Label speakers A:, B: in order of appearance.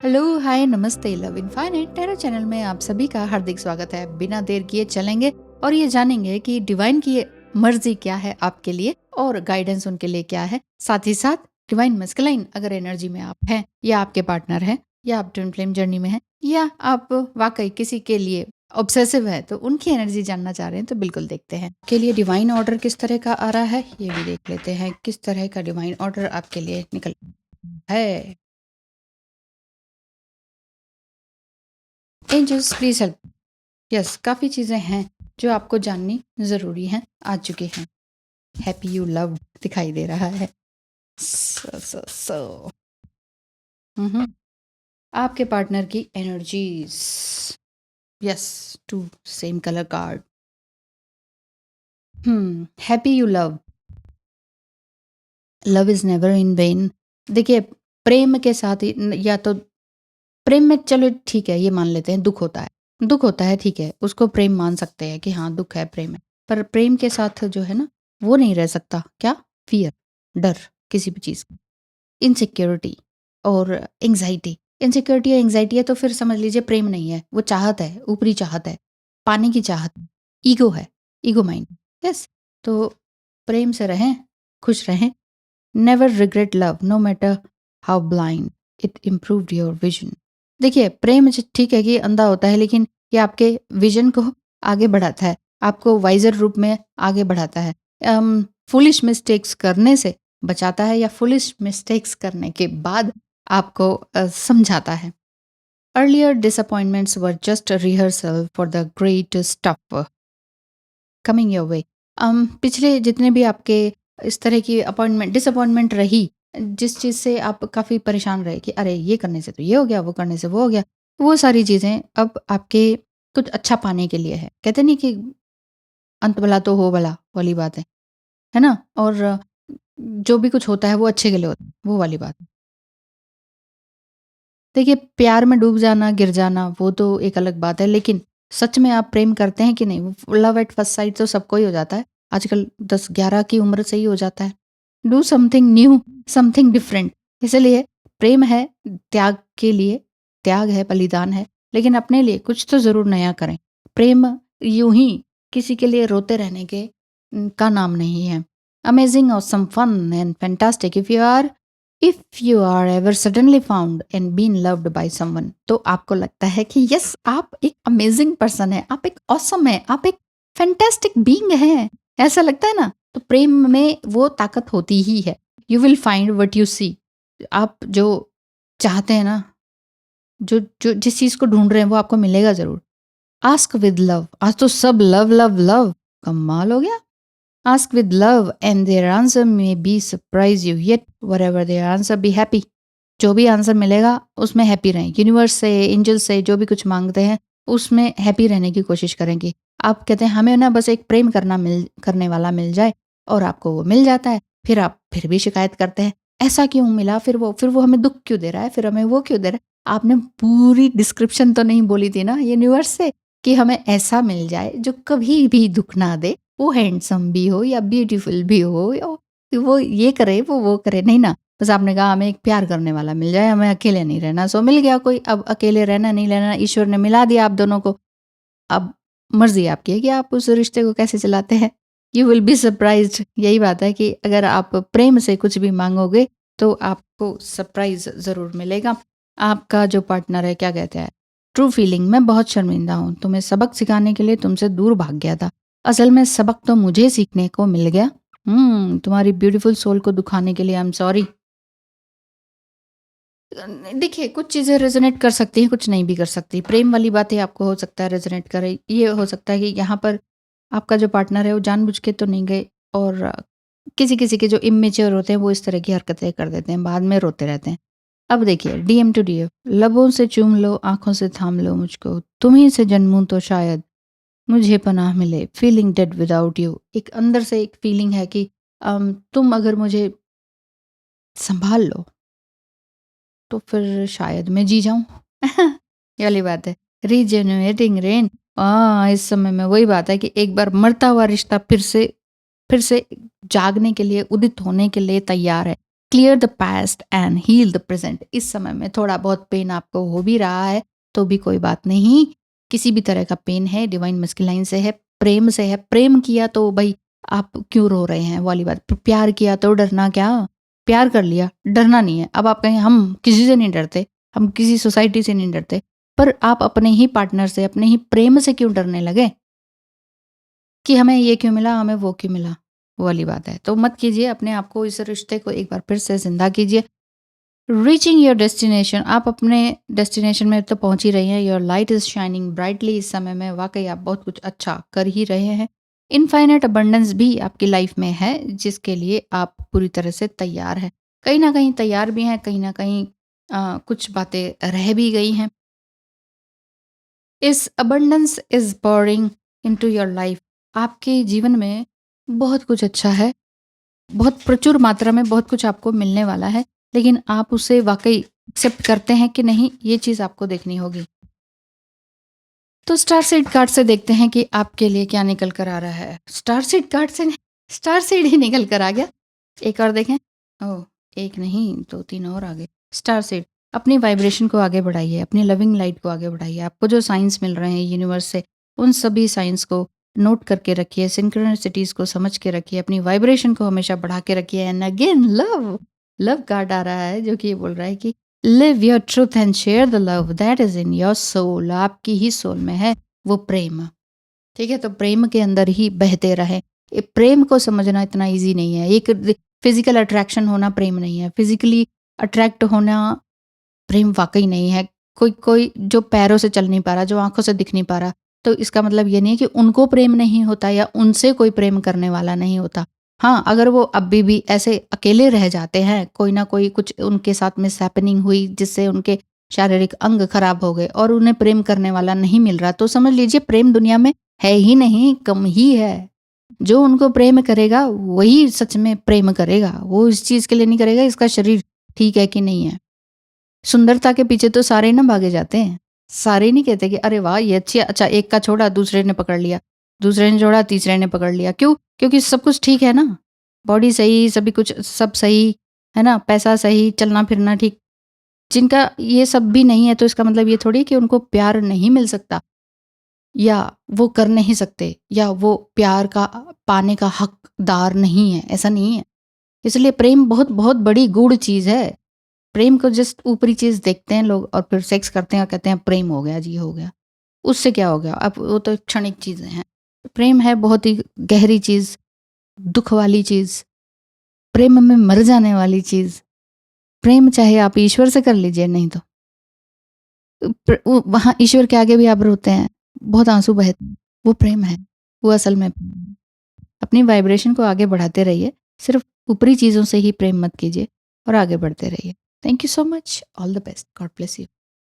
A: Hello, हाय, नमस्ते, love infinite tarot channel में आप सभी का हार्दिक स्वागत है। बिना देर किए चलेंगे और ये जानेंगे कि डिवाइन की मर्जी क्या है आपके लिए और गाइडेंस उनके लिए क्या है। साथ ही साथ डिवाइन मस्कुलाइन अगर एनर्जी में आप हैं या आपके पार्टनर हैं या आप ट्विन फ्लेम जर्नी में हैं या आप वाकई किसी के लिए ऑब्सेसिव है तो उनकी एनर्जी जानना चाह रहे हैं तो बिल्कुल देखते हैं। आपके लिए डिवाइन ऑर्डर किस तरह का आ रहा है ये भी देख लेते हैं। किस तरह का डिवाइन ऑर्डर आपके लिए निकल है। Angels please help. यस, काफ़ी चीज़ें हैं जो आपको जाननी ज़रूरी हैं, आ चुके हैं। हैप्पी यू लव दिखाई दे रहा है। सो आपके पार्टनर की energies. Yes, two same colour card. Happy you love. Love is never in vain. देखिए, प्रेम के साथ या तो प्रेम में चलो ठीक है, ये मान लेते हैं दुख होता है। दुख होता है, ठीक है, उसको प्रेम मान सकते हैं कि हाँ दुख है, प्रेम है। पर प्रेम के साथ जो है ना, वो नहीं रह सकता। क्या? फियर, डर किसी भी चीज़ का, इनसिक्योरिटी और एंग्जाइटी। इनसिक्योरिटी या एंग्जाइटी है तो फिर समझ लीजिए प्रेम नहीं है, वो चाहत है, ऊपरी चाहत है, पाने की चाहत है, ईगो है, ईगो माइंड। यस, तो प्रेम से रहें, खुश रहें। Never regret love no matter how blind it improved your vision. देखिए, प्रेम ठीक है कि अंधा होता है, लेकिन ये आपके विजन को आगे बढ़ाता है, आपको वाइजर रूप में आगे बढ़ाता है। फुलिश मिस्टेक्स करने से बचाता है या फुलिश मिस्टेक्स करने के बाद आपको समझाता है। Earlier disappointments were just rehearsal for the great stuff coming your way. पिछले जितने भी आपके इस तरह की डिसअपॉइंटमेंट रही, जिस चीज़ से आप काफ़ी परेशान रहे कि अरे ये करने से तो ये हो गया, वो करने से वो हो गया, वो सारी चीज़ें अब आपके कुछ अच्छा पाने के लिए है। कहते नहीं कि अंत भला तो हो भला वाली बात है ना? और जो भी कुछ होता है वो अच्छे के लिए होता है, वो वाली बात है। देखिए, प्यार में डूब जाना, गिर जाना वो तो एक अलग बात है, लेकिन सच में आप प्रेम करते हैं कि नहीं? वो लव एट फर्स्ट साइट तो सबको ही हो जाता है। आजकल 10-11 की उम्र से ही हो जाता है। Do something new, something different. इसलिए प्रेम है त्याग के लिए, त्याग है, बलिदान है, लेकिन अपने लिए कुछ तो ज़रूर नया करें। प्रेम यूँ ही किसी के लिए रोते रहने के का नाम नहीं है। Amazing, awesome, fun and fantastic if you are ever suddenly found and been loved by someone, तो आपको लगता है कि यस, आप एक अमेजिंग पर्सन है, आप एक ऑसम है, आप एक फैंटास्टिक बीइंग है, ऐसा लगता है ना? तो प्रेम में वो ताकत होती ही है। You will find what you see. आप जो चाहते हैं ना, जो जो जिस चीज को ढूंढ रहे हैं वो आपको मिलेगा जरूर। Ask with love. आज तो सब लव लव लव, कमाल हो गया। Ask with love and their answer may be surprise you, yet whatever their answer be happy। जो भी आंसर मिलेगा उसमें हैप्पी रहें। यूनिवर्स से, एंजल से जो भी कुछ मांगते हैं उसमें हैप्पी रहने की कोशिश करेंगे। आप कहते हैं हमें ना बस एक प्रेम करने वाला मिल जाए, और आपको वो मिल जाता है। फिर आप फिर भी शिकायत करते हैं, ऐसा क्यों मिला? फिर वो हमें दुख क्यों दे रहा है? फिर हमें वो क्यों दे रहा है? आपने पूरी डिस्क्रिप्शन तो नहीं बोली थी ना यूनिवर्स से कि हमें ऐसा मिल जाए जो कभी भी दुख ना दे, वो हैंडसम भी हो या ब्यूटीफुल भी हो, या वो ये करे वो करे नहीं ना। बस आपने कहा हमें एक प्यार करने वाला मिल जाए, हमें अकेले नहीं रहना। सो मिल गया कोई। अब अकेले रहना नहीं रहना ईश्वर ने मिला दिया आप दोनों को। अब मर्जी आपकी है कि आप उस रिश्ते को कैसे चलाते हैं। You will be surprised. यही बात है कि अगर आप प्रेम से कुछ भी मांगोगे तो आपको सरप्राइज ज़रूर मिलेगा। आपका जो पार्टनर है क्या कहते हैं? ट्रू फीलिंग, मैं बहुत शर्मिंदा हूँ, तुम्हें सबक सिखाने के लिए तुमसे दूर भाग गया था। असल में सबक तो मुझे सीखने को मिल गया। तुम्हारी ब्यूटीफुल सोल को दुखाने के लिए आई एम सॉरी। देखिए, कुछ चीज़ें रेजोनेट कर सकती हैं, कुछ नहीं भी कर सकती। प्रेम वाली बातें आपको हो सकता है रेजोनेट करे। ये हो सकता है कि यहाँ पर आपका जो पार्टनर है वो जानबूझ के तो नहीं गए, और किसी-किसी के जो इमेच्योर होते हैं वो इस तरह की हरकतें कर देते हैं, बाद में रोते रहते हैं। अब देखिए, डीएम टू डीएफ, लबों से चूम लो, आँखों से थाम लो मुझको, तुम्हीं से जन्मूँ तो शायद मुझे पनाह मिले, फीलिंग डेड विदाउट यू। एक अंदर से एक फीलिंग है कि तुम अगर मुझे सँभाल लो तो फिर शायद मैं जी जाऊँ। ये वाली बात है। रीजेनरेटिंग रेन। इस समय में वही बात है कि एक बार मरता हुआ रिश्ता फिर से जागने के लिए, उदित होने के लिए तैयार है। Clear the past and heal the present. इस समय में थोड़ा बहुत पेन आपको हो भी रहा है तो भी कोई बात नहीं। किसी भी तरह का पेन है, डिवाइन मस्कुलाइन से है, प्रेम से है। प्रेम किया तो भाई आप क्यों रो रहे हैं, वो वाली बात। प्यार किया तो डरना क्या? प्यार कर लिया, डरना नहीं है। अब आप कहें हम किसी से नहीं डरते, हम किसी सोसाइटी से नहीं डरते, पर आप अपने ही पार्टनर से, अपने ही प्रेम से क्यों डरने लगे कि हमें ये क्यों मिला, हमें वो क्यों मिला? वो वाली बात है। तो मत कीजिए, अपने आप को, इस रिश्ते को एक बार फिर से ज़िंदा कीजिए। रीचिंग योर डेस्टिनेशन, आप अपने डेस्टिनेशन में तो पहुंच ही रही हैं। Your light is shining brightly. इस समय में वाकई आप बहुत कुछ अच्छा कर ही रहे हैं। इनफाइनाइट अबंडेंस भी आपकी लाइफ में है जिसके लिए आप पूरी तरह से तैयार हैं। कहीं ना कहीं तैयार भी हैं, कहीं ना कहीं कुछ बातें रह भी गई हैं। इस abundance is pouring into your life. आपके जीवन में बहुत कुछ अच्छा है, बहुत प्रचुर मात्रा में बहुत कुछ आपको मिलने वाला है, लेकिन आप उसे वाकई एक्सेप्ट करते हैं कि नहीं, ये चीज़ आपको देखनी होगी। तो स्टार सीड कार्ड से देखते हैं कि आपके लिए क्या निकल कर आ रहा है। स्टार सीड कार्ड से स्टार सीड ही निकल कर आ गया। एक और देखें। ओह, एक नहीं, दो तीन और आ गए। Star seed. अपनी वाइब्रेशन को आगे बढ़ाइए, अपनी लविंग लाइट को आगे बढ़ाइए। आपको जो साइंस मिल रहे हैं यूनिवर्स से, उन सभी साइंस को नोट करके रखिए, सिंक्रोनिसिटीज को समझ के रखिए, अपनी वाइब्रेशन को हमेशा बढ़ा के रखिए। And again love, love card आ रहा है जो कि ये बोल रहा है कि live your truth and share the love that is in your soul. आपकी ही सोल में है वो प्रेम। ठीक है, तो प्रेम के अंदर ही बहते रहे। प्रेम को समझना इतना इजी नहीं है। एक फिजिकल अट्रैक्शन होना प्रेम नहीं है, फिजिकली अट्रैक्ट होना प्रेम वाकई नहीं है। कोई कोई जो पैरों से चल नहीं पा रहा, जो आंखों से दिख नहीं पा रहा, तो इसका मतलब ये नहीं है कि उनको प्रेम नहीं होता या उनसे कोई प्रेम करने वाला नहीं होता। हाँ, अगर वो अभी भी ऐसे अकेले रह जाते हैं, कोई ना कोई कुछ उनके साथ में हैपनिंग हुई जिससे उनके शारीरिक अंग खराब हो गए और उन्हें प्रेम करने वाला नहीं मिल रहा, तो समझ लीजिए प्रेम दुनिया में है ही नहीं, कम ही है। जो उनको प्रेम करेगा वही सच में प्रेम करेगा। वो इस चीज के लिए नहीं करेगा इसका शरीर ठीक है कि नहीं है। सुंदरता के पीछे तो सारे ना भागे जाते हैं। सारे नहीं कहते कि अरे वाह ये अच्छी है। अच्छा, एक का छोड़ा दूसरे ने पकड़ लिया, दूसरे ने छोड़ा तीसरे ने पकड़ लिया। क्यों? क्योंकि सब कुछ ठीक है ना, बॉडी सही, सभी कुछ सब सही है ना, पैसा सही, चलना फिरना ठीक। जिनका ये सब भी नहीं है तो इसका मतलब ये थोड़ी कि उनको प्यार नहीं मिल सकता या वो कर नहीं सकते या वो प्यार का पाने का हकदार नहीं है, ऐसा नहीं है। इसलिए प्रेम बहुत बहुत बड़ी गूढ़ चीज है। प्रेम को जस्ट ऊपरी चीज देखते हैं लोग और फिर सेक्स करते हैं और कहते हैं प्रेम हो गया जी, हो गया। उससे क्या हो गया? अब वो तो क्षणिक चीजें हैं। प्रेम है बहुत ही गहरी चीज, दुख वाली चीज, प्रेम में मर जाने वाली चीज। प्रेम चाहे आप ईश्वर से कर लीजिए, नहीं तो वहां ईश्वर के आगे भी आप रोते हैं, बहुत आंसू बहते हैं, वो प्रेम है, वो असल में प्रेम है। अपनी वाइब्रेशन को आगे बढ़ाते रहिए, सिर्फ ऊपरी चीजों से ही प्रेम मत कीजिए और आगे बढ़ते रहिए। Thank you so much, all the best, God bless you.